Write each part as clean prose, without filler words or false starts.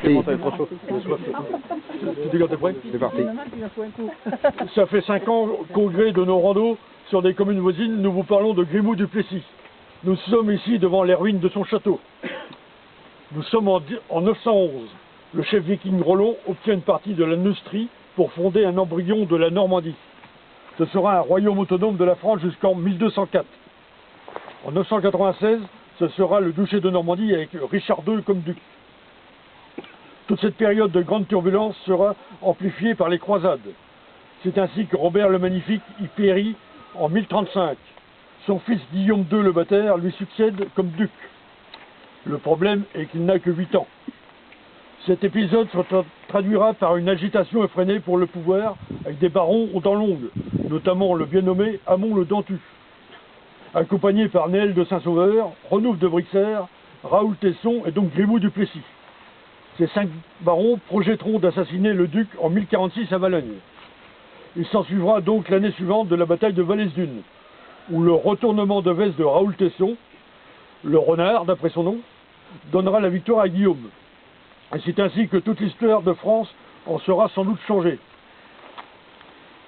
Comment t'avais trop chaud? Tu dis quand t'es prêt? C'est parti. Ça fait 5 ans qu'au gré de nos randos sur des communes voisines, nous vous parlons de Grimou du Plessis. Nous sommes ici devant les ruines de son château. Nous sommes en 911. Le chef viking Rollon obtient une partie de la Neustrie pour fonder un embryon de la Normandie. Ce sera un royaume autonome de la France jusqu'en 1204. En 996, ce sera le duché de Normandie avec Richard II comme duc. Toute cette période de grande turbulence sera amplifiée par les croisades. C'est ainsi que Robert le Magnifique y périt en 1035. Son fils Guillaume II le Bâtard lui succède comme duc. Le problème est qu'il n'a que 8 ans. Cet épisode se traduira par une agitation effrénée pour le pouvoir avec des barons aux dents longues, notamment le bien nommé Hamon le Dentu, accompagné par Néel de Saint-Sauveur, Renouf de Brixert, Raoul Tesson et donc Grimou du Plessis. Ces 5 barons projetteront d'assassiner le duc en 1046 à Valogne. Il s'ensuivra donc l'année suivante de la bataille de Valais-Dunes, où le retournement de veste de Raoul Tesson, le renard d'après son nom, donnera la victoire à Guillaume. Et c'est ainsi que toute l'histoire de France en sera sans doute changée.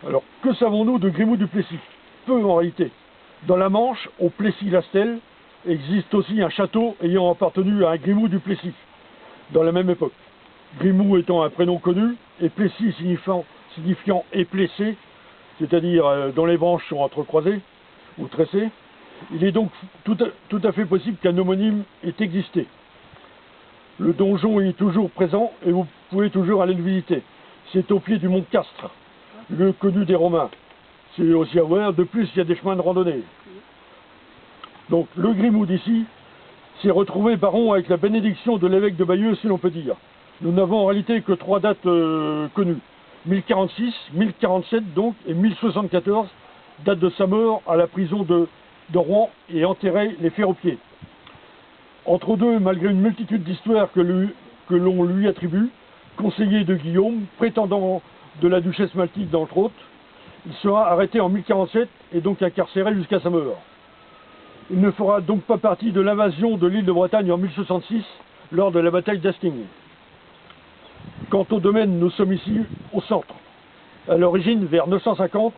Alors, que savons-nous de Grimou du Plessis? Peu en réalité. Dans la Manche, au Plessis-Lastel, existe aussi un château ayant appartenu à un Grimou du Plessis, dans la même époque. Grimou étant un prénom connu, et Plessis signifiant éplessé, c'est-à-dire dont les branches sont entrecroisées ou tressées, il est donc tout à fait possible qu'un homonyme ait existé. Le donjon est toujours présent et vous pouvez toujours aller le visiter. C'est au pied du mont Castres, lieu connu des Romains. C'est aussi à voir. De plus, il y a des chemins de randonnée. Donc, le Grimou d'ici s'est retrouvé baron avec la bénédiction de l'évêque de Bayeux, si l'on peut dire. Nous n'avons en réalité que 3 dates connues. 1046, 1047 donc, et 1074, date de sa mort à la prison de Rouen et enterré les fers aux pieds. Entre deux, malgré une multitude d'histoires que l'on lui attribue, conseiller de Guillaume, prétendant de la duchesse Maltide entre autres, il sera arrêté en 1047 et donc incarcéré jusqu'à sa mort. Il ne fera donc pas partie de l'invasion de l'île de Bretagne en 1066 lors de la bataille d'Hastings. Quant au domaine, nous sommes ici au centre. À l'origine, vers 950,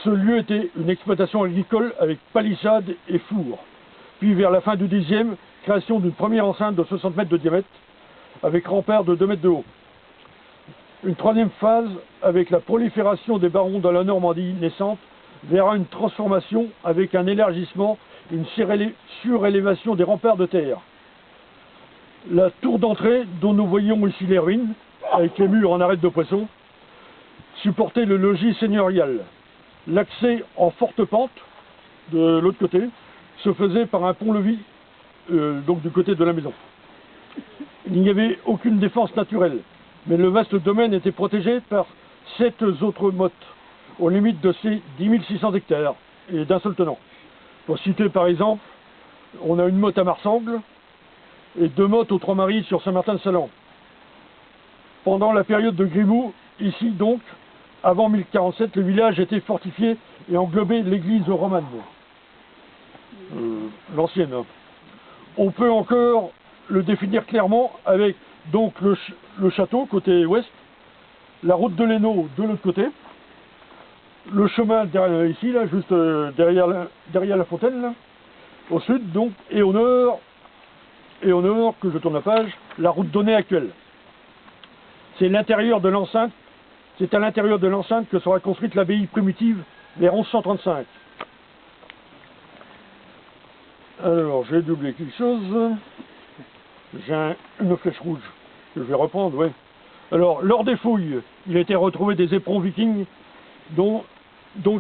ce lieu était une exploitation agricole avec palissade et four. Puis vers la fin du Xe, création d'une première enceinte de 60 mètres de diamètre, avec rempart de 2 mètres de haut. Une troisième phase, avec la prolifération des barons dans la Normandie naissante, verra une transformation avec un élargissement et une surélévation des remparts de terre. La tour d'entrée, dont nous voyons ici les ruines, avec les murs en arête de poisson, supportait le logis seigneurial. L'accès en forte pente, de l'autre côté, se faisait par un pont-levis, donc du côté de la maison. Il n'y avait aucune défense naturelle, mais le vaste domaine était protégé par 7 autres mottes, aux limites de ces 10 600 hectares, et d'un seul tenant. Pour citer par exemple, on a une motte à Marsangle, et 2 mottes aux Trois-Maries sur Saint-Martin-de-Salan. Pendant la période de Grimou, ici donc, avant 1047, le village était fortifié et englobait l'église romane. L'ancienne. On peut encore le définir clairement avec donc le château côté ouest, la route de l'Hainaut de l'autre côté, le chemin derrière, ici là, juste derrière la fontaine là, au sud donc, et au nord, que je tourne la page, la route d'Aunay actuelle. C'est l'intérieur de l'enceinte, c'est à l'intérieur de l'enceinte que sera construite l'abbaye primitive vers 1135. Alors, j'ai doublé quelque chose. J'ai une flèche rouge que je vais reprendre, oui. Alors, lors des fouilles, il a été retrouvé des éperons vikings, donc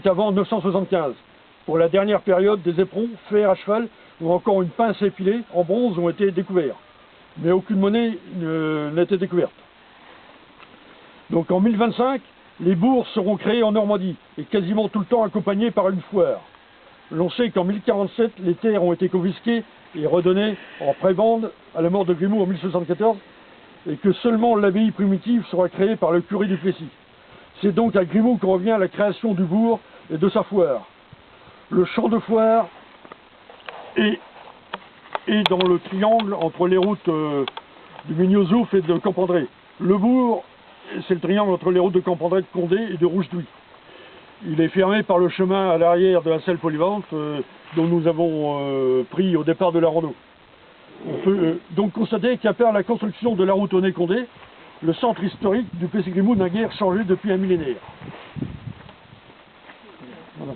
avant 975. Pour la dernière période, des éperons, fers à cheval, ou encore une pince épilée en bronze ont été découverts. Mais aucune monnaie n'a été découverte. Donc en 1025, les bourses seront créées en Normandie, et quasiment tout le temps accompagnées par une foire. L'on sait qu'en 1047, les terres ont été confisquées et redonnées en prébende à la mort de Grimou en 1074, et que seulement l'abbaye primitive sera créée par le curé du Plessis. C'est donc à Grimou que revient la création du bourg et de sa foire. Le champ de foire est dans le triangle entre les routes de Mignozouf et de Campandré. Le bourg, c'est le triangle entre les routes de Campandré, de Condé et de Rougedouy. Il est fermé par le chemin à l'arrière de la selle polyvalente dont nous avons pris au départ de la rando. On peut donc constater qu'à part la construction de la route Aunay-Condé, le centre historique du Plessis-Grimoux n'a guère changé depuis un millénaire. Voilà.